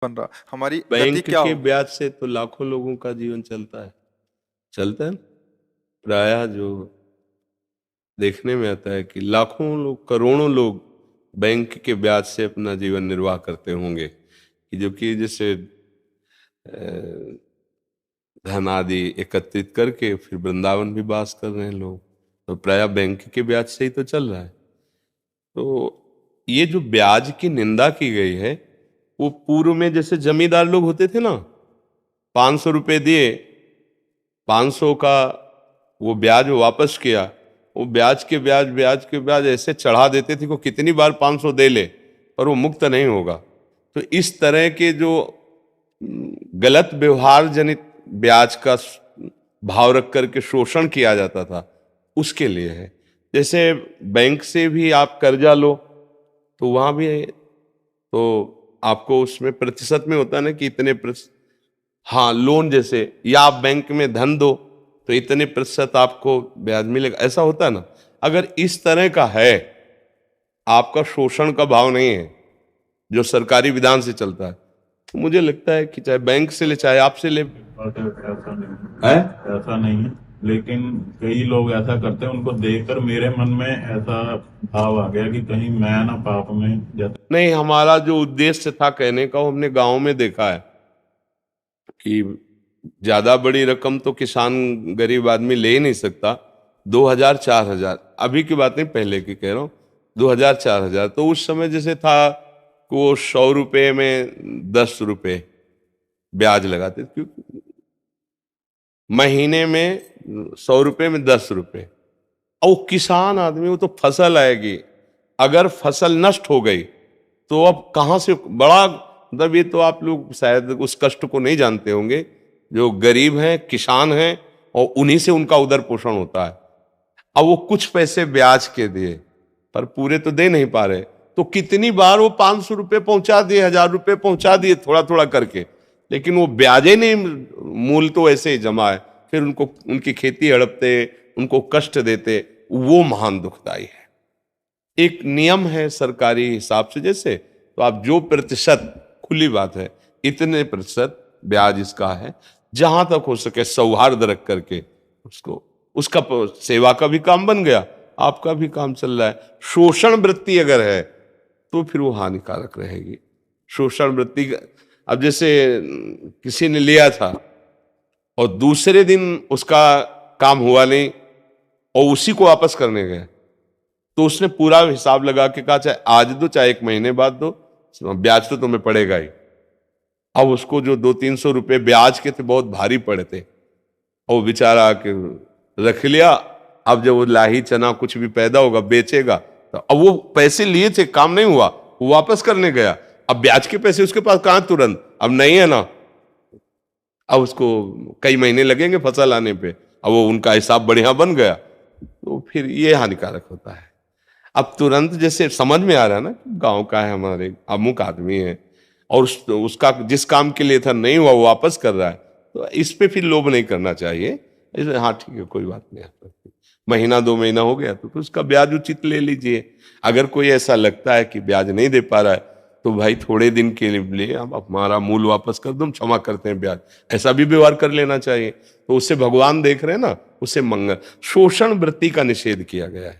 बन रहा, हमारी गति बैंक क्या के होगी। ब्याज से तो लाखों लोगों का जीवन चलता है। प्रायः जो देखने में आता है कि लाखों लोग, करोड़ों लोग बैंक के ब्याज से अपना जीवन निर्वाह करते होंगे, कि जो कि जैसे धन आदि एकत्रित करके फिर वृंदावन भी वास कर रहे हैं लोग, तो प्रायः बैंक के ब्याज से ही तो चल रहा है। तो ये जो ब्याज की निंदा की गई है, वो पूर्व में जैसे जमींदार लोग होते थे ना, 500 रुपये दिए, 500 का वो ब्याज वो वापस किया, वो ब्याज के ब्याज ऐसे चढ़ा देते थे को कितनी बार 500 दे ले पर वो मुक्त नहीं होगा। तो इस तरह के जो गलत व्यवहार जनित ब्याज का भाव रख करके शोषण किया जाता था, उसके लिए है। जैसे बैंक से भी आप कर्जा लो तो वहां भी तो आपको उसमें प्रतिशत में होता है ना कि इतने प्रतिशत, हाँ लोन जैसे, या आप बैंक में धन दो तो इतने प्रतिशत आपको ब्याज मिलेगा, ऐसा होता है ना। अगर इस तरह का है, आपका शोषण का भाव नहीं है जो सरकारी विधान से चलता है, तो मुझे लगता है कि चाहे बैंक से ले चाहे आपसे ले। बट ऐसा नहीं है है, ऐसा नहीं है। लेकिन कई लोग ऐसा करते हैं, उनको देखकर मेरे मन में ऐसा भाव आ गया कि कहीं मैं ना पाप में जैसे। नहीं, हमारा जो उद्देश्य था कहने का, वो हमने गांव में देखा है कि ज्यादा बड़ी रकम तो किसान गरीब आदमी ले ही नहीं सकता। 2000 4000, अभी की बात नहीं पहले की कह रहा हूँ, 2000 4000, तो उस समय जैसे था कि वो 100 रुपये में 10 रुपये ब्याज लगाते थे, क्योंकि महीने में 100 रुपये में 10 रुपये। और वो किसान आदमी, वो तो फसल आएगी, अगर फसल नष्ट हो गई तो अब कहाँ से बड़ा, मतलब ये तो आप लोग शायद उस कष्ट को नहीं जानते होंगे, जो गरीब हैं किसान हैं और उन्हीं से उनका उदर पोषण होता है। अब वो कुछ पैसे ब्याज के दिए पर पूरे तो दे नहीं पा रहे, तो कितनी बार वो 500 रुपये पहुंचा दिए, 1000 रुपये पहुंचा दिए, थोड़ा थोड़ा करके, लेकिन वो ब्याजे नहीं, मूल तो ऐसे ही जमा है। फिर उनको उनकी खेती हड़पते, उनको कष्ट देते, वो महान दुखदाई है। एक नियम है सरकारी हिसाब से, जैसे तो आप जो प्रतिशत, खुली बात है, इतने प्रतिशत ब्याज इसका है, जहां तक हो सके सौहार्द रख करके उसको, उसका सेवा का भी काम बन गया, आपका भी काम चल रहा है। शोषण वृत्ति अगर है तो फिर वो हानिकारक रहेगी। शोषण वृत्ति अब जैसे किसी ने लिया था और दूसरे दिन उसका काम हुआ नहीं और उसी को वापस करने गए, तो उसने पूरा हिसाब लगा के कहा चाहे आज दो चाहे 1 महीने बाद दो, ब्याज तो तुम्हें पड़ेगा ही। अब उसको जो 200-300 रुपये ब्याज के थे बहुत भारी पड़े थे, और वो बेचारा आके रख लिया। अब जब वो लाही चना कुछ भी पैदा होगा बेचेगा, तो अब वो पैसे लिए थे, काम नहीं हुआ, वो वापस करने गया, अब ब्याज के पैसे उसके पास कहां तुरंत, अब नहीं है ना, अब उसको कई महीने लगेंगे फसल आने पे, अब वो उनका हिसाब बढ़िया बन गया, तो फिर ये हानिकारक होता है। अब तुरंत जैसे समझ में आ रहा है ना, गांव का है, हमारे अमुक आदमी है और उसका जिस काम के लिए था नहीं हुआ, वो वापस कर रहा है, तो इस पे फिर लोभ नहीं करना चाहिए। हाँ ठीक है, कोई बात नहीं, महीना 2 महीना हो गया तो उसका ब्याज उचित ले लीजिए। अगर कोई ऐसा लगता है कि ब्याज नहीं दे पा रहा है, तो भाई थोड़े दिन के लिए हम हमारा मूल वापस कर दो, हम क्षमा करते हैं ब्याज, ऐसा भी व्यवहार कर लेना चाहिए। तो उससे भगवान देख रहे हैं ना, उससे मंगल, शोषण वृत्ति का निषेध किया गया है।